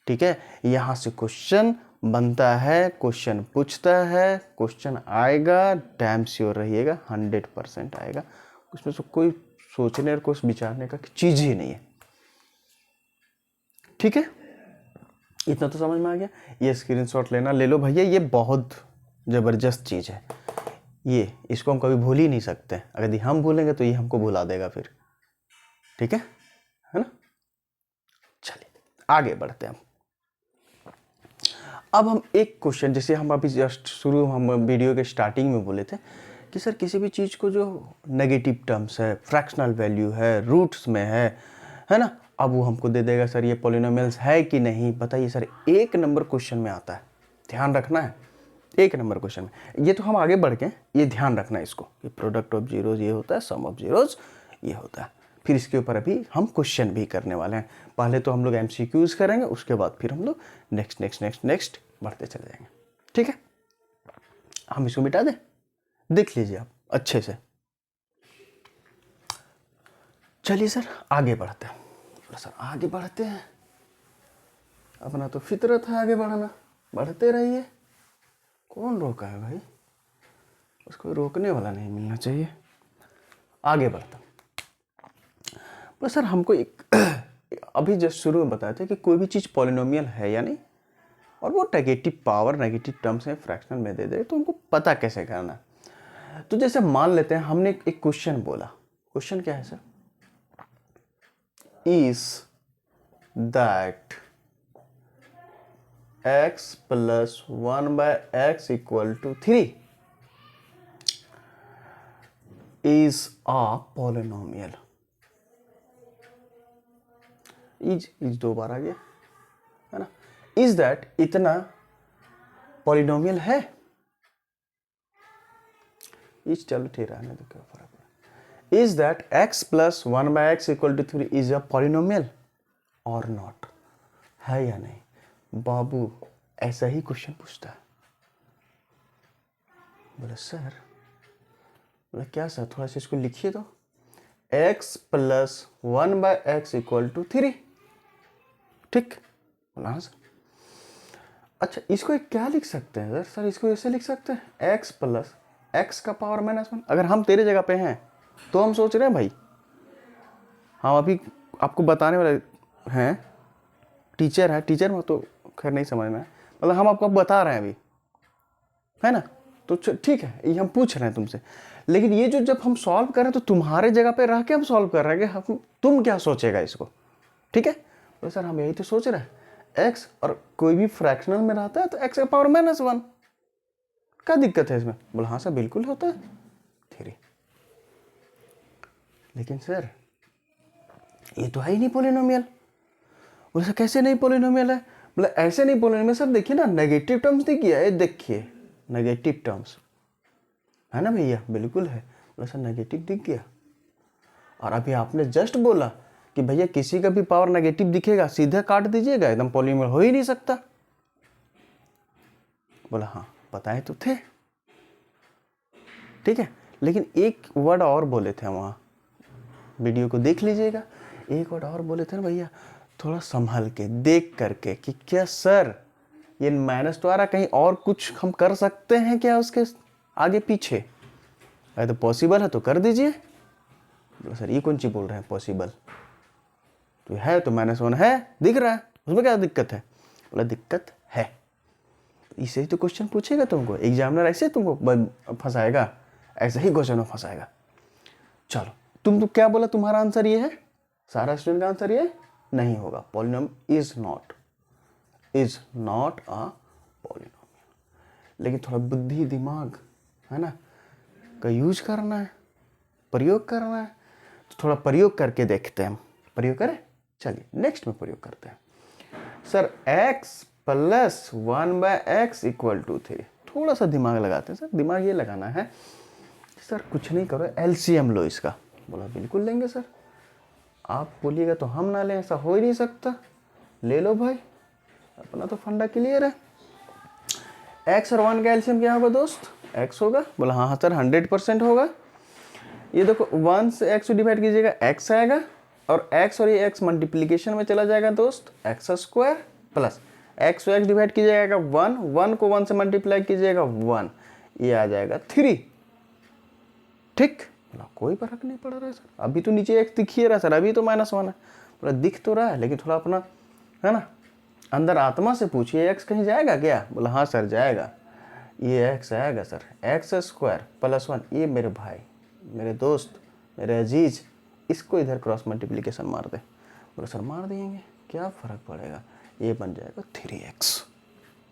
ठीक है, यहां से क्वेश्चन बनता है, क्वेश्चन पूछता है, क्वेश्चन आएगा, डैम श्योर रहिएगा 100% आएगा। उसमें से कोई सोचने और कुछ विचारने का चीज ही नहीं है। ठीक है, इतना तो समझ में आ गया। ये स्क्रीनशॉट लेना ले लो भैया, ये बहुत जबरदस्त चीज है। ये इसको हम कभी भूल ही नहीं सकते। अगर हम भूलेंगे तो ये हमको भुला देगा फिर। ठीक है ना? चलिए आगे बढ़ते हैं। अब हम एक क्वेश्चन, जैसे हम अभी जस्ट शुरू हम वीडियो के स्टार्टिंग में बोले थे कि सर किसी भी चीज़ को जो नेगेटिव टर्म्स है, फ्रैक्शनल वैल्यू है, रूट्स में है ना, अब वो हमको दे देगा सर ये पॉलिनोमियल्स है कि नहीं। बताइए सर, 1 नंबर क्वेश्चन में आता है, ध्यान रखना है। 1 नंबर क्वेश्चन में ये तो हम आगे बढ़ के ये ध्यान रखना है इसको कि प्रोडक्ट ऑफ जीरोज ये होता है, सम ऑफ जीरोज ये होता है। फिर इसके ऊपर अभी हम क्वेश्चन भी करने वाले हैं। पहले तो हम लोग MCQs करेंगे, उसके बाद फिर हम लोग नेक्स्ट बढ़ते चले जाएंगे। ठीक है, हम इसको मिटा दें, देख लीजिए आप अच्छे से। चलिए सर आगे बढ़ते हैं। सर आगे बढ़ते हैं, अपना तो फितरत है आगे बढ़ना, बढ़ते रहिए। कौन रोका है भाई? उसको रोकने वाला नहीं मिलना चाहिए। आगे बढ़ता। पर सर हमको एक अभी जस्ट शुरू में बताया था कि कोई भी चीज़ पॉलिनोमियल है या नहीं, और वो नेगेटिव पावर, नेगेटिव टर्म्स में फ्रैक्शनल में दे दे, तो हमको पता कैसे करना। तो जैसे मान लेते हैं हमने एक क्वेश्चन बोला। क्वेश्चन क्या है sir? Is that x + 1/x = 3 is a polynomial। Is 2 बार आ गया है ना। इज दैट इतना पॉलिनोमियल है। इज चलो ठीक रहने दो, क्या फर्क है। Is that x + 1/x = 3 is a polynomial और नॉट, है या नहीं? बाबू ऐसा ही क्वेश्चन पूछता है। बोले सर, बोले क्या सर, थोड़ा सा इसको लिखिए तो। x + 1/x = 3। ठीक, बोला हाँ सर। अच्छा, इसको एक क्या लिख सकते हैं सर? सर इसको ऐसे लिख सकते हैं, x + x का पावर -1। अगर हम तेरे जगह पे हैं तो हम सोच रहे हैं भाई, हम अभी आपको बताने वाले हैं, टीचर है, टीचर में तो खैर नहीं समझ में, मतलब हम आपको बता रहे हैं अभी, है ना। तो ठीक है, ये हम पूछ रहे हैं तुमसे, लेकिन ये जो जब हम सॉल्व कर रहे हैं तो तुम्हारे जगह पे रह के हम सॉल्व कर रहे हैं कि तुम क्या सोचेगा इसको। ठीक है, तो सर हम यही तो सोच रहे हैं, x और कोई भी फ्रैक्शनल में रहता है तो x का पावर -1, क्या दिक्कत है इसमें? बोला हाँ सर बिल्कुल होता है 3। लेकिन सर ये तो है ही नहीं पॉलिनोमियल। बोले सर कैसे नहीं पॉलिनोमियल है? बोले ऐसे नहीं पॉलिनोमियल सर, देखिए ना नेगेटिव टर्म्स दिखिए, ये देखिए नेगेटिव टर्म्स है ना भैया, बिल्कुल है। बोले सर नेगेटिव दिख गया, और अभी आपने जस्ट बोला कि भैया किसी का भी पावर नेगेटिव दिखेगा सीधा काट दीजिएगा, एकदम पॉलिनोमियल हो ही नहीं सकता। बोला हाँ बताए तो थे। ठीक है, लेकिन एक वर्ड और बोले थे वहां, वीडियो को देख लीजिएगा, एक वर्ड और बोले थे ना भैया, थोड़ा संभल के देख करके कि क्या सर ये माइनस तो आ रहा, कहीं और कुछ हम कर सकते हैं क्या उसके आगे पीछे? अरे तो पॉसिबल है तो कर दीजिए। सर ये कौन सी बोल रहे हैं पॉसिबल? तो है तो -1 है, दिख रहा है, उसमें क्या दिक्कत है? बोला दिक्कत है, इसे ही तो क्वेश्चन पूछेगा तुमको, एग्जामिनर ऐसे तुमको फंसाएगा, ऐसे ही क्वेश्चन में फंसाएगा। चलो तुम तो क्या बोला, तुम्हारा आंसर ये है, सारा स्टूडेंट का आंसर ये नहीं होगा। Polynomial is not a polynomial. लेकिन थोड़ा बुद्धि दिमाग है ना, का यूज करना है, प्रयोग करना है। तो थोड़ा प्रयोग करके देखते हैं हम। प्रयोग करें, चलिए नेक्स्ट में प्रयोग करते हैं। Sir x plus 1/x equal to 3। थोड़ा सा दिमाग लगाते हैं सर। दिमाग ये लगाना है सर, कुछ नहीं करो, एलसीएम लो इसका। बोला बिल्कुल लेंगे सर, आप बोलिएगा तो हम ना लें, ऐसा हो ही नहीं सकता। ले लो भाई, अपना तो फंडा क्लियर है। x और 1 का एलसीएम क्या होगा दोस्त? x होगा। बोला हाँ सर 100% होगा। ये देखो 1 से x डिवाइड कीजिएगा x आएगा, और x और ये x मल्टीप्लीकेशन में चला जाएगा दोस्त, x स्क्वायर प्लस x से x डिवाइड कीजिएगा 1, 1 को 1 से मल्टीप्लाई कीजिएगा 1, ये आ जाएगा 3। ठीक, बोला कोई फर्क नहीं पड़ रहा है सर, अभी तो नीचे x दिख ही रहा है सर, अभी तो -1 है। बोला दिख तो रहा है, लेकिन थोड़ा अपना है ना अंदर आत्मा से पूछिए, x कहीं जाएगा क्या? बोला हाँ सर जाएगा, ये x आएगा सर, x स्क्वायर प्लस 1। ये मेरे भाई, मेरे दोस्त, मेरे अजीज, इसको इधर क्रॉस मल्टीप्लिकेशन मार दे। बोला सर मार देंगे, क्या फ़र्क पड़ेगा, ये बन जाएगा 3x।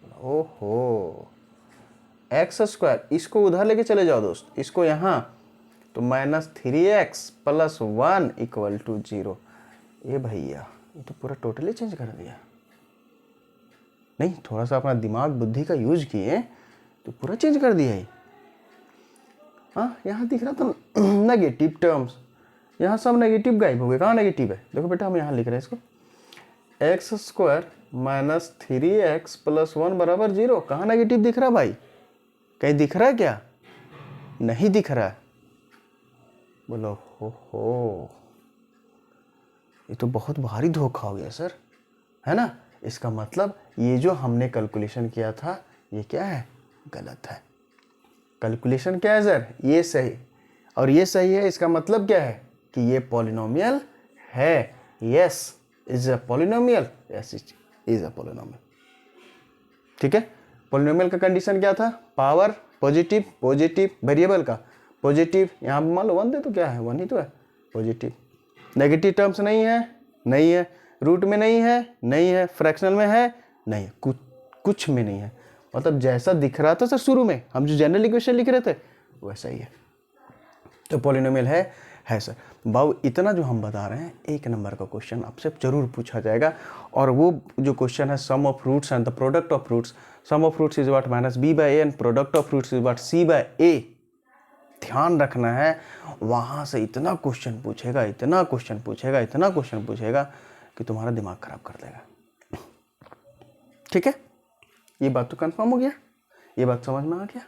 बोला ओहो, x स्क्वायर, इसको उधर लेके चले जाओ दोस्त, इसको यहाँ, तो -3x प्लस 1 इक्वल टू 0। ये भैया ये तो पूरा टोटली चेंज कर दिया। नहीं, थोड़ा सा अपना दिमाग बुद्धि का यूज किए तो पूरा चेंज कर दिया ही। हाँ, यहाँ दिख रहा था नेगेटिव टर्म्स, यहाँ सब नेगेटिव गायब हो गए। कहाँ नेगेटिव है? देखो बेटा हम यहाँ लिख रहे हैं इसको, x square minus 3x plus 1 बराबर 0। कहाँ नेगेटिव दिख रहा भाई? कहीं दिख रहा है क्या? नहीं दिख रहा है। बोलो हो, ये तो बहुत भारी धोखा हो गया सर, है ना। इसका मतलब ये जो हमने कैलकुलेशन किया था ये क्या है? गलत है। कैलकुलेशन क्या है सर? ये सही, और ये सही है, इसका मतलब क्या है कि ये पॉलिनोमियल है। Yes is a polynomial, yes is a polynomial. ठीक है, पॉलिनोमियल का कंडीशन क्या था? पावर पॉजिटिव, पॉजिटिव वेरिएबल का पॉजिटिव, यहाँ मान लो 1 दे तो क्या है, 1 ही तो है, पॉजिटिव। नेगेटिव टर्म्स नहीं है, नहीं है, रूट में नहीं है, नहीं है, फ्रैक्शनल में है, नहीं है, कुछ में नहीं है। मतलब जैसा दिख रहा था सर शुरू में हम जो जनरल इक्वेशन लिख रहे थे वैसा ही है। तो पॉलिनोमियल है सर। बाबू इतना जो हम बता रहे हैं, 1 नंबर का क्वेश्चन आपसे जरूर पूछा जाएगा, और वो जो क्वेश्चन है sum of roots and the product of roots. Sum of roots is what -b/a and product of roots is what c/a। ध्यान रखना है, वहाँ से इतना क्वेश्चन पूछेगा, इतना क्वेश्चन पूछेगा, इतना क्वेश्चन पूछेगा कि तुम्हारा दिमाग खराब कर देगा। ठीक है, ये बात तो कंफर्म हो गया, ये बात समझ में आ गया।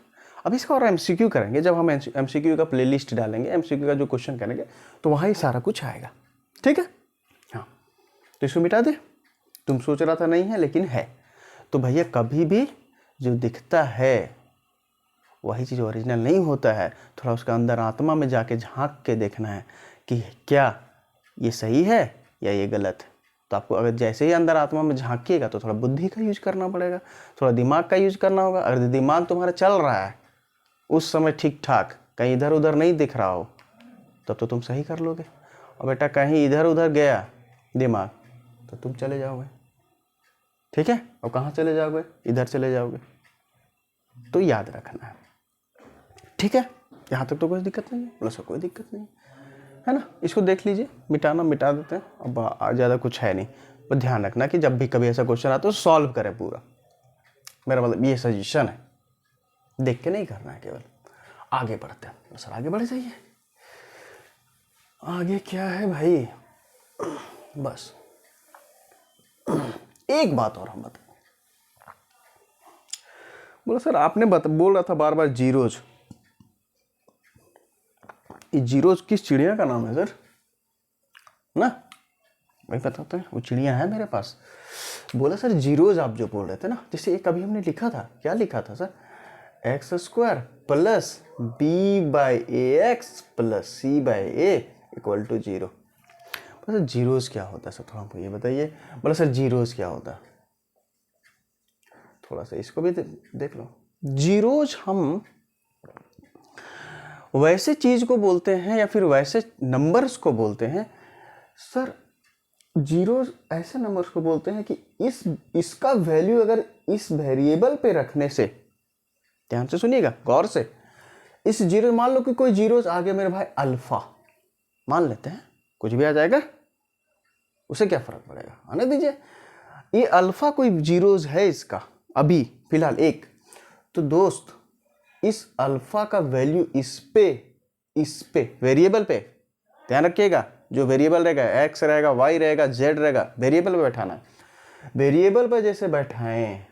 अब इसका और एमसीक्यू करेंगे, जब हम एमसीक्यू का प्लेलिस्ट डालेंगे, एमसीक्यू का जो क्वेश्चन करेंगे तो वहाँ ही सारा कुछ आएगा। ठीक है, हाँ तो इसको मिटा दे। तुम सोच रहा था नहीं है, लेकिन है। तो भैया कभी भी जो दिखता है वही चीज़ ओरिजिनल नहीं होता है। थोड़ा उसका अंदर आत्मा में जाके झांक के देखना है कि क्या ये सही है या ये गलत है। तो आपको अगर जैसे ही अंदर आत्मा में झांकिएगा तो थोड़ा बुद्धि का यूज करना पड़ेगा, थोड़ा दिमाग का यूज करना होगा। अगर दिमाग तुम्हारा चल रहा है उस समय ठीक ठाक, कहीं इधर उधर नहीं दिख रहा हो, तब तो तुम सही कर लोगे। और बेटा कहीं इधर उधर गया दिमाग तो तुम चले जाओगे। ठीक है, और कहाँ चले जाओगे? इधर चले जाओगे। तो याद रखना है। ठीक है, यहाँ तक तो कोई दिक्कत नहीं है, प्लस कोई दिक्कत नहीं है ना। इसको देख लीजिए, मिटाना मिटा देते हैं, अब ज़्यादा कुछ है नहीं। पर ध्यान रखना कि जब भी कभी ऐसा क्वेश्चन आता है तो सॉल्व करें पूरा। मेरा मतलब ये सजेशन है, देख के नहीं करना है केवल। आगे बढ़ते हैं सर, आगे बढ़े जाइए। आगे क्या है भाई? बस एक बात और हम बताएं। बोला सर आपने बोल रहा था बार बार जीरोज, ये जीरोज किस चिड़िया का नाम है सर? ना वही बताते हैं, वो चिड़िया है मेरे पास। बोला सर जीरोज आप जो बोल रहे थे ना, जैसे एक अभी हमने लिखा था, क्या लिखा था sir? X square plus b/ax plus c/a equal to 0। बोला सर जीरोज क्या होता है सर, थोड़ा हमको ये बताइए। बोला सर जीरोज क्या होता है, थोड़ा सा इसको भी देख लो। जीरोज हम वैसे चीज को बोलते हैं या फिर वैसे नंबर्स को बोलते हैं सर, जीरोज ऐसे नंबर्स को बोलते हैं कि इसका वैल्यू अगर इस वेरिएबल पे रखने से, ध्यान से सुनिएगा गौर से, इस जीरो मान लो कि कोई जीरोस आ गया मेरे भाई अल्फा, मान लेते हैं कुछ भी आ जाएगा, उसे क्या फर्क पड़ेगा, आने दीजिए। ये अल्फा कोई जीरोस है इसका अभी फिलहाल एक, तो दोस्त इस अल्फा का वैल्यू इस पे वेरिएबल पे ध्यान रखिएगा, जो वेरिएबल रहेगा एक्स रहेगा वाई रहेगा जेड रहेगा, वेरिएबल पे बैठाना है। वेरिएबल पे जैसे बैठाएं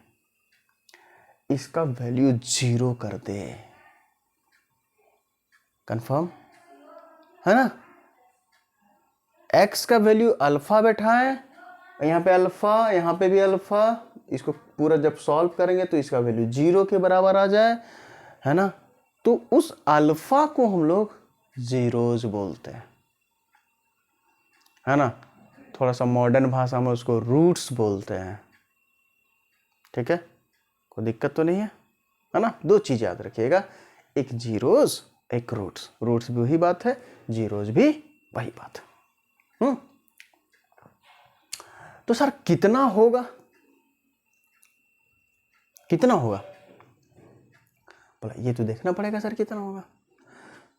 इसका वैल्यू 0 कर दे, कंफर्म है ना। x का वैल्यू अल्फा बैठाएं, यहाँ पे अल्फा यहाँ पे भी अल्फा, इसको पूरा जब सॉल्व करेंगे तो इसका वैल्यू 0 के बराबर आ जाए, है ना। तो उस अल्फा को हम लोग जीरोज बोलते हैं, है ना। थोड़ा सा मॉडर्न भाषा में उसको रूट्स बोलते हैं, ठीक है, कोई दिक्कत तो नहीं है ना। दो चीज याद रखिएगा, एक जीरोज एक रूट्स, रूट्स भी वही बात है, जीरोज भी वही बात है। तो सर कितना होगा, कितना होगा, बोला ये तो देखना पड़ेगा सर कितना होगा।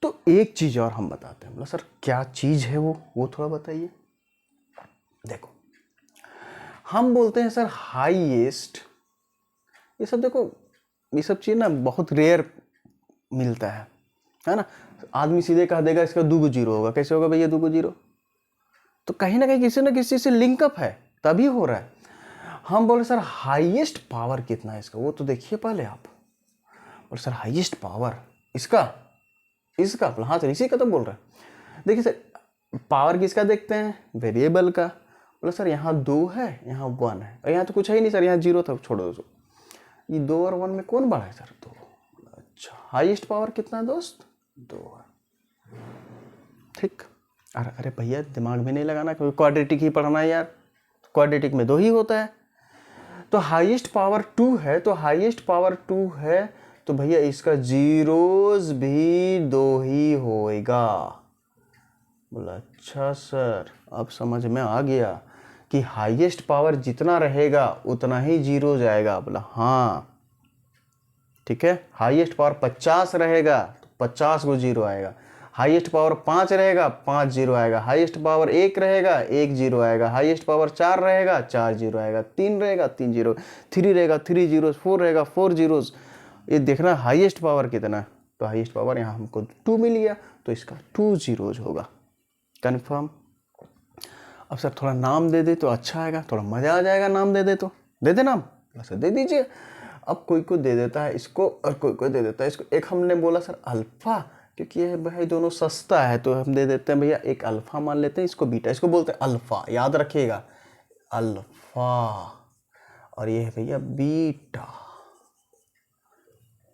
तो एक चीज और हम बताते हैं, बोला सर क्या चीज है वो थोड़ा बताइए। देखो हम बोलते हैं सर हाईएस्ट, ये सब देखो ये सब चीज ना बहुत रेयर मिलता है ना। आदमी सीधे कह देगा इसका 2 जीरो होगा, कैसे होगा भैया 2 जीरो, तो कहीं ना कहीं किसी ना किसी से लिंकअप है तभी हो रहा है। हम बोले सर हाईएस्ट पावर कितना है इसका, वो तो देखिए पहले आप। बोले सर हाईएस्ट पावर इसका हाँ सर इसी का तो बोल रहा है। देखिए सर पावर किसका देखते हैं, वेरिएबल का। बोले सर यहाँ 2 है यहाँ 1 है और यहाँ तो कुछ है ही नहीं सर, यहाँ 0 था, छोड़ो दो। ये 2 और 1 में कौन बड़ा है सर, 2। अच्छा हाईएस्ट पावर कितना है दोस्त, 2 है, ठीक। अरे भैया दिमाग भी नहीं लगाना, क्योंकि क्वाड्रेटिक ही पढ़ना है यार, क्वाड्रेटिक में 2 ही होता है। तो हाईएस्ट पावर 2 है, तो हाईएस्ट पावर 2 है तो भैया इसका जीरोज भी 2 ही होएगा। बोला अच्छा सर अब समझ में आ गया कि हाईएस्ट पावर जितना रहेगा उतना ही जीरो जाएगा। बोला हाँ ठीक है, हाईएस्ट पावर 50 रहेगा तो 50 को जीरो आएगा, हाईएस्ट पावर 5 रहेगा 5 जीरो आएगा, हाईएस्ट पावर 1 रहेगा 1 जीरो आएगा, हाईएस्ट पावर 4 रहेगा 4 जीरो आएगा, 3 रहेगा 3 जीरो, 3 रहेगा 3 जीरो, 4 रहेगा 4 जीरोस। ये देखना हाईएस्ट पावर कितना, तो हाईएस्ट पावर यहाँ हमको 2 मिल गया तो इसका 2 जीरोज होगा, कन्फर्म। अब सर थोड़ा नाम दे दे तो अच्छा आएगा, थोड़ा मज़ा आ जाएगा, नाम दे दे तो दे दे नाम, सर दे दीजिए। अब कोई को दे देता है इसको और कोई को दे देता है इसको। एक हमने बोला सर अल्फ़ा, क्योंकि ये भाई दोनों सस्ता है तो हम दे देते हैं भैया, एक अल्फ़ा मान लेते हैं, इसको बीटा, इसको बोलते हैं अल्फ़ा, याद रखिएगा अल्फ़ा, और ये है भैया बीटा,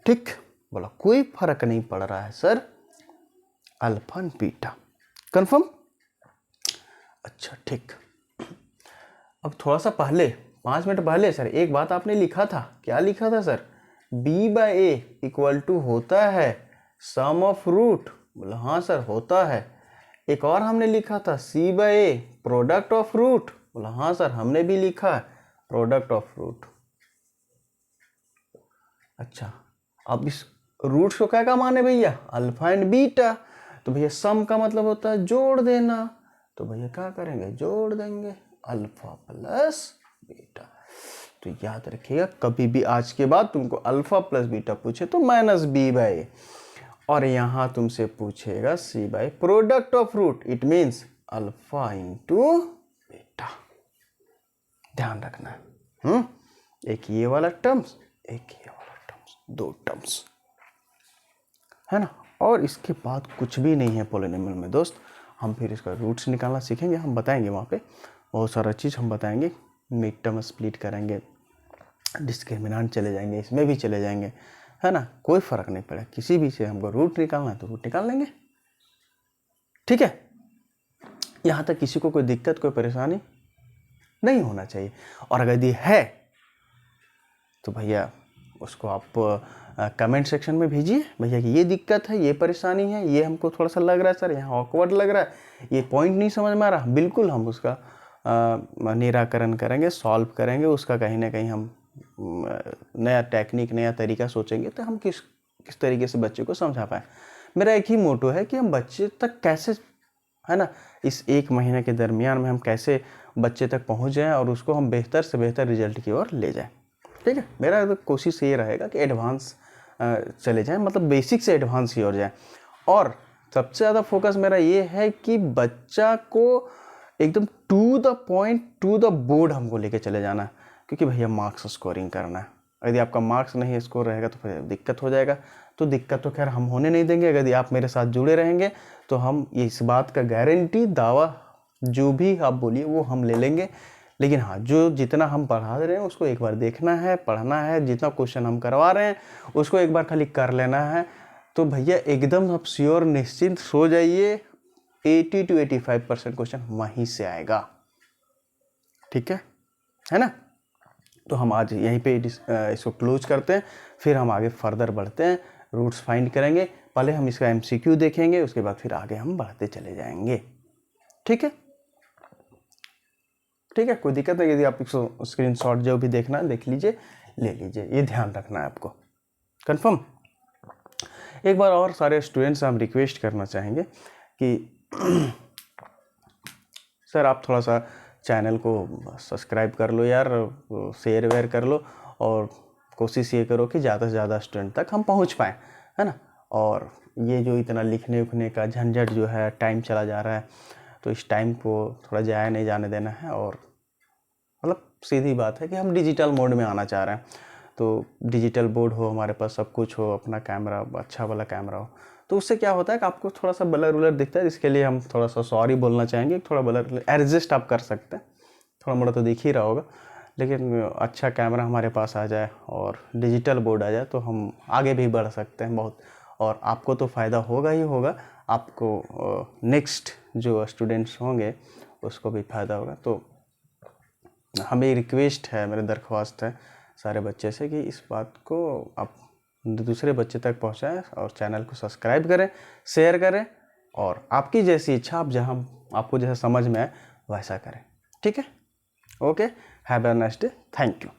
ठीक। बोला कोई फर्क नहीं पड़ रहा है sir, alpha and beta, confirm. अच्छा ठीक। अब थोड़ा सा पहले 5 मिनट पहले सर एक बात आपने लिखा था, क्या लिखा था सर, b/a इक्वल टू होता है सम ऑफ रूट। बोला हाँ सर होता है। एक और हमने लिखा था c/a प्रोडक्ट ऑफ रूट। बोला हाँ सर हमने भी लिखा है प्रोडक्ट ऑफ रूट। अच्छा अब इस रूट्स को क्या माने भैया, अल्फा एंड बीटा, तो भैया सम का मतलब होता है जोड़ देना, तो भैया क्या करेंगे जोड़ देंगे अल्फा प्लस बीटा। तो याद रखिएगा कभी भी आज के बाद तुमको अल्फा प्लस बीटा पूछे तो माइनस b/a, और यहाँ तुमसे पूछेगा c/a product of root, it means alpha into beta, ध्यान रखना है। एक ये वाला टर्म्स एक ये वाला टर्म्स, 2 टर्म्स है ना। और इसके बाद कुछ भी नहीं है पॉलिनोमियल में दोस्त, हम फिर इसका रूट्स निकालना सीखेंगे, हम बताएंगे वहाँ पे बहुत सारा चीज़ हम बताएंगे, मिड टर्म स्प्लिट करेंगे, डिस्क्रिमिनेंट चले जाएंगे, इसमें भी चले जाएंगे, है ना, कोई फ़र्क नहीं पड़ेगा, किसी भी से हमको रूट निकालना है तो रूट निकाल लेंगे, ठीक है। यहाँ तक किसी को कोई दिक्कत कोई परेशानी नहीं होना चाहिए, और अगर ये है तो भैया उसको आप कमेंट सेक्शन में भेजिए भैया कि ये दिक्कत है, ये परेशानी है, ये हमको थोड़ा सा लग रहा है सर, यहाँ ऑकवर्ड लग रहा है, ये पॉइंट नहीं समझ में आ रहा, बिल्कुल हम उसका निराकरण करेंगे, सॉल्व करेंगे, उसका कहीं ना कहीं हम नया टेक्निक नया तरीका सोचेंगे तो हम किस तरीके से बच्चे को समझा पाएँ। मेरा एक ही मोटो है कि हम बच्चे तक कैसे, है ना, इस 1 महीने के दरमियान में हम कैसे बच्चे तक पहुंच जाएं और उसको हम बेहतर से बेहतर रिजल्ट की ओर ले जाएं। ठीक है, मेरा तो कोशिश ये रहेगा कि एडवांस चले जाएं, मतलब बेसिक से एडवांस की ओर जाएं। और सबसे ज़्यादा फोकस मेरा ये है कि बच्चा को एकदम to the point, to the board हमको लेके चले जाना है, क्योंकि भैया मार्क्स स्कोरिंग करना है। यदि आपका मार्क्स नहीं स्कोर रहेगा तो फिर दिक्कत हो जाएगा। तो दिक्कत तो खैर हम होने नहीं देंगे। यदि आप मेरे साथ जुड़े रहेंगे तो हम इस बात का गारंटी, दावा, जो भी आप बोलिए वो हम ले लेंगे। लेकिन हाँ, जो जितना हम पढ़ा रहे हैं उसको एक बार देखना है, पढ़ना है, जितना क्वेश्चन हम करवा रहे हैं उसको एक बार खाली कर लेना है। तो भैया एकदम आप श्योर निश्चिंत सो जाइए, 80 to 85% क्वेश्चन वहीं से आएगा। ठीक है ना। तो हम आज यहीं पे इसको क्लोज करते हैं, फिर हम आगे फर्दर बढ़ते हैं, रूट्स फाइंड करेंगे। पहले हम इसका MCQ देखेंगे, उसके बाद फिर आगे हम बढ़ते चले जाएंगे। ठीक है, ठीक है, कोई दिक्कत नहीं। यदि आप इसको स्क्रीनशॉट जो भी देखना है देख लीजिए, ले लीजिए, ये ध्यान रखना है आपको। कंफर्म। एक बार और सारे स्टूडेंट्स से हम रिक्वेस्ट करना चाहेंगे कि सर आप थोड़ा सा चैनल को सब्सक्राइब कर लो यार, शेयर वेयर कर लो, और कोशिश ये करो कि ज़्यादा से ज़्यादा स्टूडेंट तक हम पहुंच पाएँ, है ना। और ये जो इतना लिखने उखने का झंझट जो है, टाइम चला जा रहा है, तो इस टाइम को थोड़ा ज़ाया नहीं जाने देना है। और मतलब सीधी बात है कि हम डिजिटल मोड में आना चाह रहे हैं, तो डिजिटल बोर्ड हो हमारे पास, सब कुछ हो, अपना कैमरा अच्छा वाला कैमरा हो, तो उससे क्या होता है कि आपको थोड़ा सा ब्लर उलर दिखता है, जिसके लिए हम थोड़ा सा सॉरी बोलना चाहेंगे। थोड़ा ब्लर एडजस्ट आप कर सकते हैं, थोड़ा मोड़ा तो दिख ही रहा होगा, लेकिन अच्छा कैमरा हमारे पास आ जाए और डिजिटल बोर्ड आ जाए तो हम आगे भी बढ़ सकते हैं बहुत। और आपको तो फ़ायदा होगा ही होगा, आपको नेक्स्ट जो स्टूडेंट्स होंगे उसको भी फ़ायदा होगा। तो हमें रिक्वेस्ट है, मेरी दरख्वास्त है सारे बच्चे से कि इस बात को आप दूसरे बच्चे तक पहुंचाएं और चैनल को सब्सक्राइब करें, शेयर करें, और आपकी जैसी इच्छा, आप जहां आपको जैसा समझ में आए वैसा करें। ठीक है, okay, have a nice day, thank you.